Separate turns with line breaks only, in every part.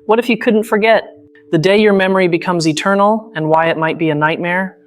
What if you couldn't forget? The day your memory becomes eternal and why it might be a nightmare?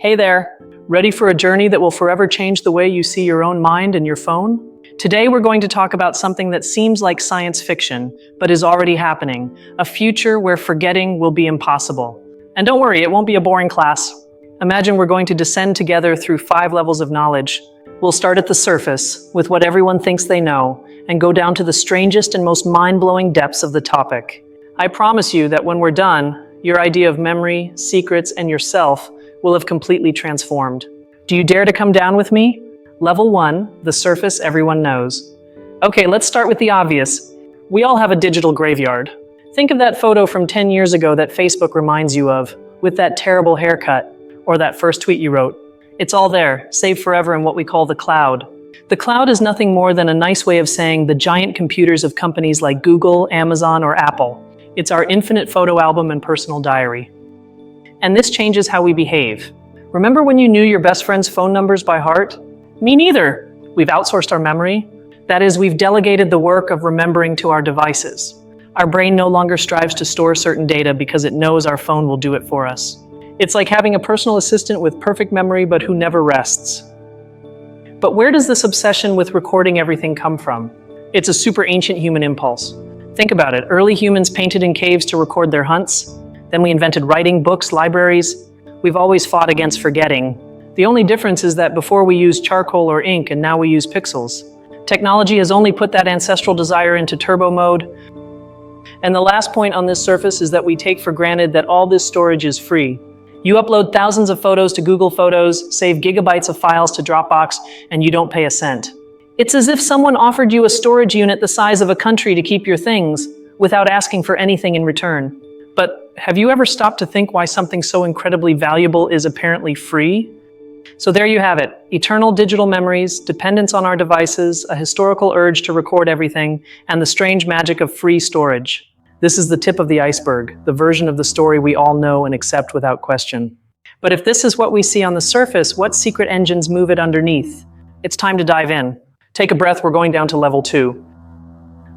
Hey there, ready for a journey that will forever change the way you see your own mind and your phone? Today we're going to talk about something that seems like science fiction, but is already happening, a future where forgetting will be impossible. And don't worry, it won't be a boring class. Imagine we're going to descend together through 5 levels of knowledge. We'll start at the surface, with what everyone thinks they know, and go down to the strangest and most mind-blowing depths of the topic. I promise you that when we're done, your idea of memory, secrets, and yourself will have completely transformed. Do you dare to come down with me? Level 1, the surface everyone knows. Okay, let's start with the obvious. We all have a digital graveyard. Think of that photo from 10 years ago that Facebook reminds you of, with that terrible haircut, or that first tweet you wrote. It's all there, saved forever in what we call the cloud. The cloud is nothing more than a nice way of saying the giant computers of companies like Google, Amazon, or Apple. It's our infinite photo album and personal diary. And this changes how we behave. Remember when you knew your best friend's phone numbers by heart? Me neither. We've outsourced our memory. That is, we've delegated the work of remembering to our devices. Our brain no longer strives to store certain data because it knows our phone will do it for us. It's like having a personal assistant with perfect memory but who never rests. But where does this obsession with recording everything come from? It's a super ancient human impulse. Think about it. Early humans painted in caves to record their hunts. Then we invented writing, books, libraries. We've always fought against forgetting. The only difference is that before we used charcoal or ink and now we use pixels. Technology has only put that ancestral desire into turbo mode. And the last point on this surface is that we take for granted that all this storage is free. You upload thousands of photos to Google Photos, save gigabytes of files to Dropbox, and you don't pay a cent. It's as if someone offered you a storage unit the size of a country to keep your things, without asking for anything in return. But have you ever stopped to think why something so incredibly valuable is apparently free? So there you have it, eternal digital memories, dependence on our devices, a historical urge to record everything, and the strange magic of free storage. This is the tip of the iceberg, the version of the story we all know and accept without question. But if this is what we see on the surface, what secret engines move it underneath? It's time to dive in. Take a breath, we're going down to level 2.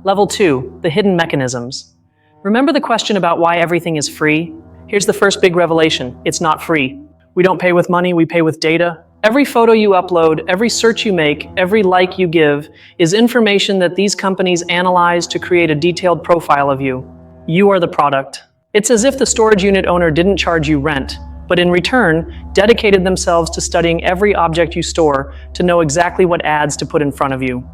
Level 2, the hidden mechanisms. Remember the question about why everything is free? Here's the first big revelation, it's not free. We don't pay with money, we pay with data. Every photo you upload, every search you make, every like you give, is information that these companies analyze to create a detailed profile of you. You are the product. It's as if the storage unit owner didn't charge you rent, but in return, dedicated themselves to studying every object you store to know exactly what ads to put in front of you.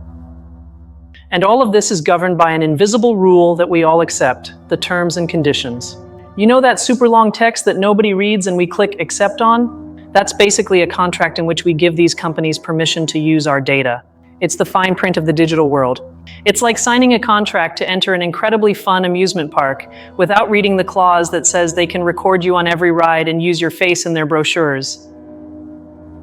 And all of this is governed by an invisible rule that we all accept, the terms and conditions. You know that super long text that nobody reads and we click accept on? That's basically a contract in which we give these companies permission to use our data. It's the fine print of the digital world. It's like signing a contract to enter an incredibly fun amusement park without reading the clause that says they can record you on every ride and use your face in their brochures.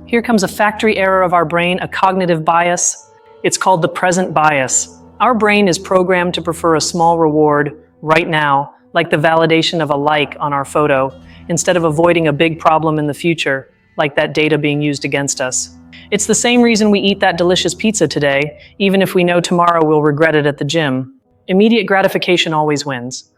Here comes a factory error of our brain, a cognitive bias. It's called the present bias. Our brain is programmed to prefer a small reward right now, like the validation of a like on our photo, instead of avoiding a big problem in the future, like that data being used against us. It's the same reason we eat that delicious pizza today, even if we know tomorrow we'll regret it at the gym. Immediate gratification always wins.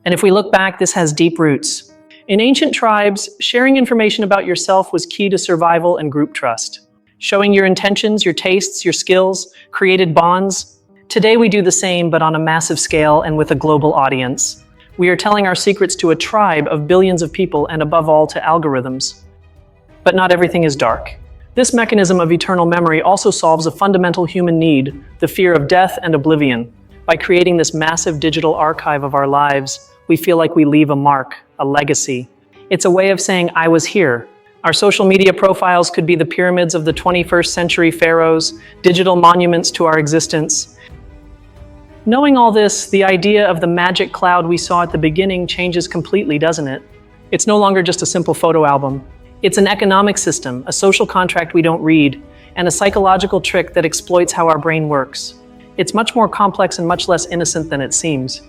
And if we look back, this has deep roots. In ancient tribes, sharing information about yourself was key to survival and group trust. Showing your intentions, your tastes, your skills, created bonds. Today we do the same, but on a massive scale and with a global audience. We are telling our secrets to a tribe of billions of people and above all to algorithms. But not everything is dark. This mechanism of eternal memory also solves a fundamental human need, the fear of death and oblivion. By creating this massive digital archive of our lives, we feel like we leave a mark, a legacy. It's a way of saying, I was here. Our social media profiles could be the pyramids of the 21st century pharaohs, digital monuments to our existence. Knowing all this, the idea of the magic cloud we saw at the beginning changes completely, doesn't it? It's no longer just a simple photo album. It's an economic system, a social contract we don't read, and a psychological trick that exploits how our brain works. It's much more complex and much less innocent than it seems.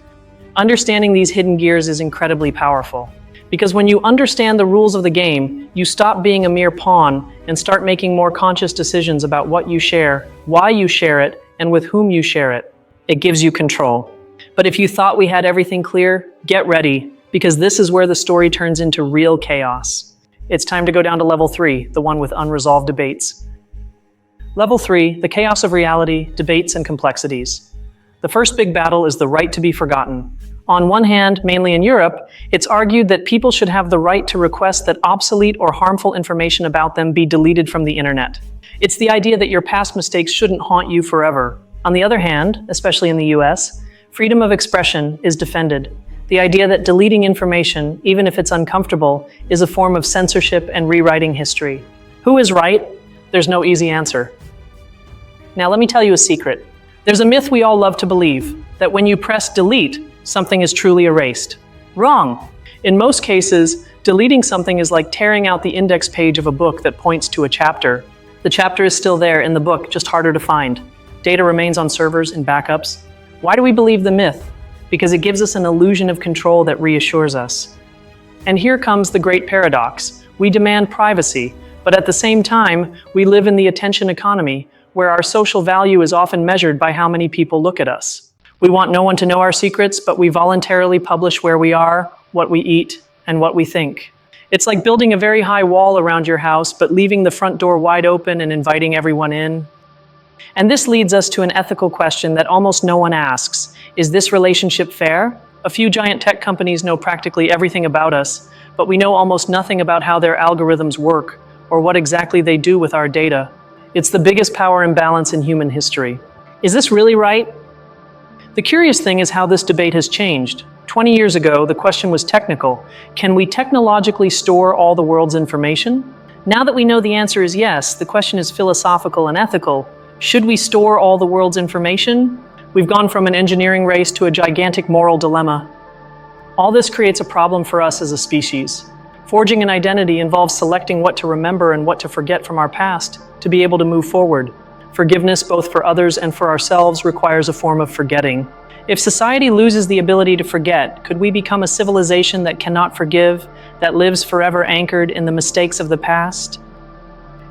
Understanding these hidden gears is incredibly powerful. Because when you understand the rules of the game, you stop being a mere pawn and start making more conscious decisions about what you share, why you share it, and with whom you share it. It gives you control. But if you thought we had everything clear, get ready, because this is where the story turns into real chaos. It's time to go down to level 3, the one with unresolved debates. Level 3, the chaos of reality, debates and complexities. The first big battle is the right to be forgotten. On one hand, mainly in Europe, it's argued that people should have the right to request that obsolete or harmful information about them be deleted from the internet. It's the idea that your past mistakes shouldn't haunt you forever. On the other hand, especially in the US, freedom of expression is defended. The idea that deleting information, even if it's uncomfortable, is a form of censorship and rewriting history. Who is right? There's no easy answer. Now let me tell you a secret. There's a myth we all love to believe, that when you press delete, something is truly erased. Wrong. In most cases, deleting something is like tearing out the index page of a book that points to a chapter. The chapter is still there in the book, just harder to find. Data remains on servers in backups. Why do we believe the myth? Because it gives us an illusion of control that reassures us. And here comes the great paradox. We demand privacy, but at the same time, we live in the attention economy, where our social value is often measured by how many people look at us. We want no one to know our secrets, but we voluntarily publish where we are, what we eat, and what we think. It's like building a very high wall around your house, but leaving the front door wide open and inviting everyone in. And this leads us to an ethical question that almost no one asks. Is this relationship fair? A few giant tech companies know practically everything about us, but we know almost nothing about how their algorithms work or what exactly they do with our data. It's the biggest power imbalance in human history. Is this really right? The curious thing is how this debate has changed. 20 years ago, the question was technical. Can we technologically store all the world's information? Now that we know the answer is yes, the question is philosophical and ethical. Should we store all the world's information? We've gone from an engineering race to a gigantic moral dilemma. All this creates a problem for us as a species. Forging an identity involves selecting what to remember and what to forget from our past to be able to move forward. Forgiveness, both for others and for ourselves, requires a form of forgetting. If society loses the ability to forget, could we become a civilization that cannot forgive, that lives forever anchored in the mistakes of the past?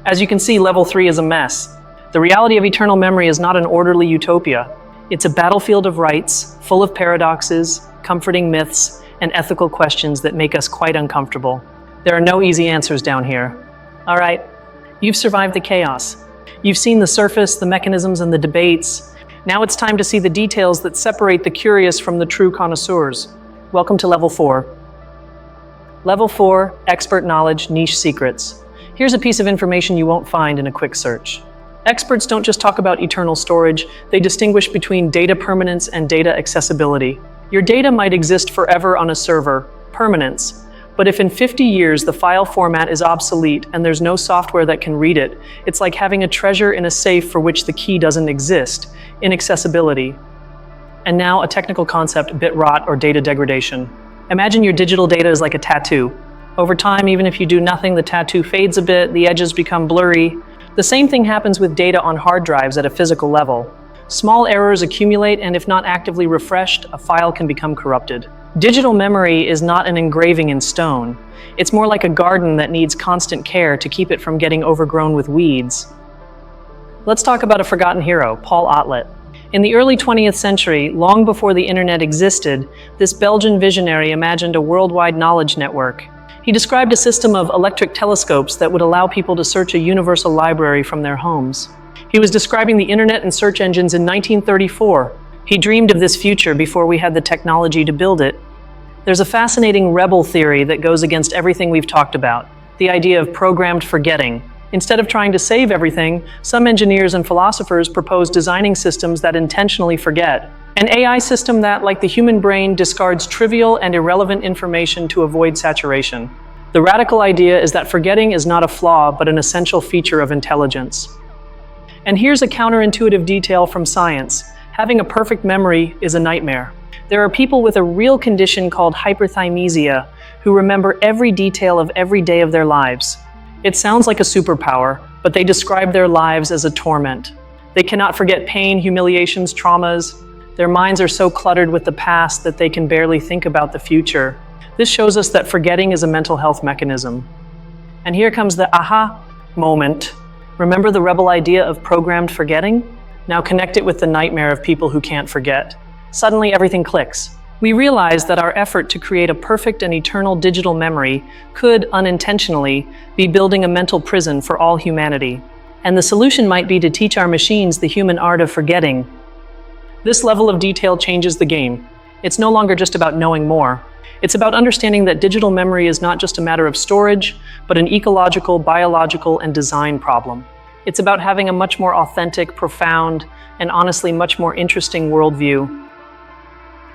As you can see, level 3 is a mess. The reality of eternal memory is not an orderly utopia. It's a battlefield of rights, full of paradoxes, comforting myths, and ethical questions that make us quite uncomfortable. There are no easy answers down here. All right, you've survived the chaos. You've seen the surface, the mechanisms, and the debates. Now it's time to see the details that separate the curious from the true connoisseurs. Welcome to Level 4. Level 4, Expert Knowledge, Niche Secrets. Here's a piece of information you won't find in a quick search. Experts don't just talk about eternal storage, they distinguish between data permanence and data accessibility. Your data might exist forever on a server, permanence, but if in 50 years the file format is obsolete and there's no software that can read it, it's like having a treasure in a safe for which the key doesn't exist, inaccessibility. And now a technical concept, bit rot or data degradation. Imagine your digital data is like a tattoo. Over time, even if you do nothing, the tattoo fades a bit, the edges become blurry. The same thing happens with data on hard drives at a physical level. Small errors accumulate, and if not actively refreshed, a file can become corrupted. Digital memory is not an engraving in stone. It's more like a garden that needs constant care to keep it from getting overgrown with weeds. Let's talk about a forgotten hero, Paul Otlet. In the early 20th century, long before the internet existed, this Belgian visionary imagined a worldwide knowledge network. He described a system of electric telescopes that would allow people to search a universal library from their homes. He was describing the internet and search engines in 1934. He dreamed of this future before we had the technology to build it. There's a fascinating rebel theory that goes against everything we've talked about, the idea of programmed forgetting. Instead of trying to save everything, some engineers and philosophers propose designing systems that intentionally forget. An AI system that, like the human brain, discards trivial and irrelevant information to avoid saturation. The radical idea is that forgetting is not a flaw, but an essential feature of intelligence. And here's a counterintuitive detail from science. Having a perfect memory is a nightmare. There are people with a real condition called hyperthymesia who remember every detail of every day of their lives. It sounds like a superpower, but they describe their lives as a torment. They cannot forget pain, humiliations, traumas. Their minds are so cluttered with the past that they can barely think about the future. This shows us that forgetting is a mental health mechanism. And here comes the aha moment. Remember the rebel idea of programmed forgetting? Now connect it with the nightmare of people who can't forget. Suddenly everything clicks. We realize that our effort to create a perfect and eternal digital memory could, unintentionally, be building a mental prison for all humanity. And the solution might be to teach our machines the human art of forgetting. This level of detail changes the game. It's no longer just about knowing more. It's about understanding that digital memory is not just a matter of storage, but an ecological, biological, and design problem. It's about having a much more authentic, profound, and honestly much more interesting worldview.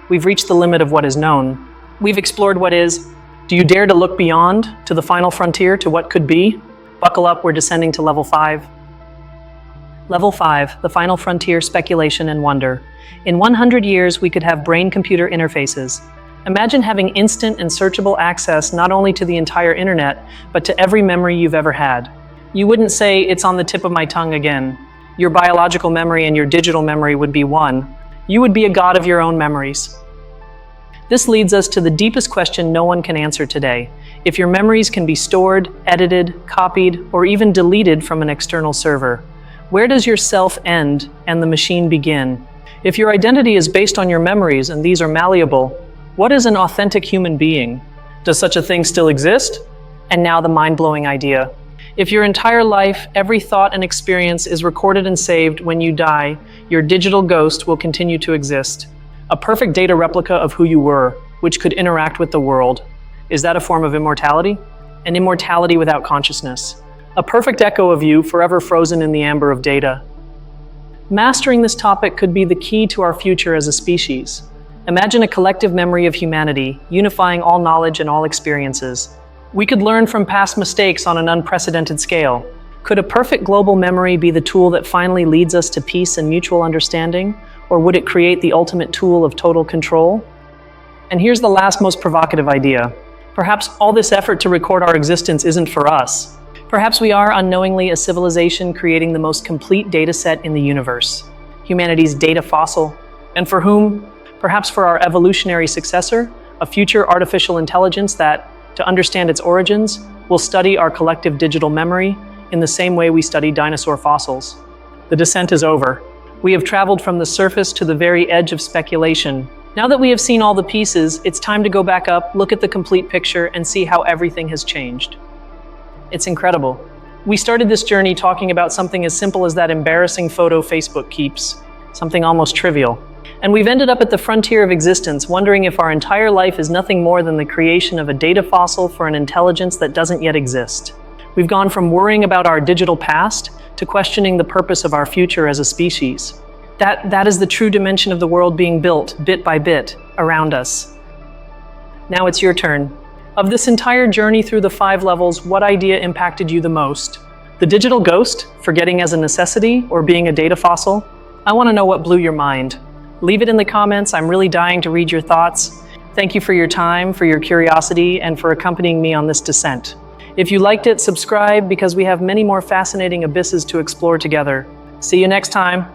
We've reached the limit of what is known. We've explored what is. Do you dare to look beyond, to the final frontier, to what could be? Buckle up, we're descending to level 5. Level 5, the final frontier, speculation and wonder. In 100 years, we could have brain-computer interfaces. Imagine having instant and searchable access not only to the entire internet, but to every memory you've ever had. You wouldn't say, it's on the tip of my tongue again. Your biological memory and your digital memory would be one. You would be a god of your own memories. This leads us to the deepest question no one can answer today. If your memories can be stored, edited, copied, or even deleted from an external server, where does your self end and the machine begin? If your identity is based on your memories and these are malleable, what is an authentic human being? Does such a thing still exist? And now the mind-blowing idea. If your entire life, every thought and experience is recorded and saved when you die, your digital ghost will continue to exist. A perfect data replica of who you were, which could interact with the world. Is that a form of immortality? An immortality without consciousness. A perfect echo of you, forever frozen in the amber of data. Mastering this topic could be the key to our future as a species. Imagine a collective memory of humanity, unifying all knowledge and all experiences. We could learn from past mistakes on an unprecedented scale. Could a perfect global memory be the tool that finally leads us to peace and mutual understanding? Or would it create the ultimate tool of total control? And here's the last most provocative idea. Perhaps all this effort to record our existence isn't for us. Perhaps we are unknowingly a civilization creating the most complete data set in the universe. Humanity's data fossil. And for whom? Perhaps for our evolutionary successor, a future artificial intelligence that, to understand its origins, will study our collective digital memory in the same way we study dinosaur fossils. The descent is over. We have traveled from the surface to the very edge of speculation. Now that we have seen all the pieces, it's time to go back up, look at the complete picture, and see how everything has changed. It's incredible. We started this journey talking about something as simple as that embarrassing photo Facebook keeps, something almost trivial. And we've ended up at the frontier of existence, wondering if our entire life is nothing more than the creation of a data fossil for an intelligence that doesn't yet exist. We've gone from worrying about our digital past to questioning the purpose of our future as a species. That is the true dimension of the world being built, bit by bit, around us. Now it's your turn. Of this entire journey through the 5 levels, what idea impacted you the most? The digital ghost, forgetting as a necessity, or being a data fossil? I want to know what blew your mind. Leave it in the comments. I'm really dying to read your thoughts. Thank you for your time, for your curiosity, and for accompanying me on this descent. If you liked it, subscribe because we have many more fascinating abysses to explore together. See you next time.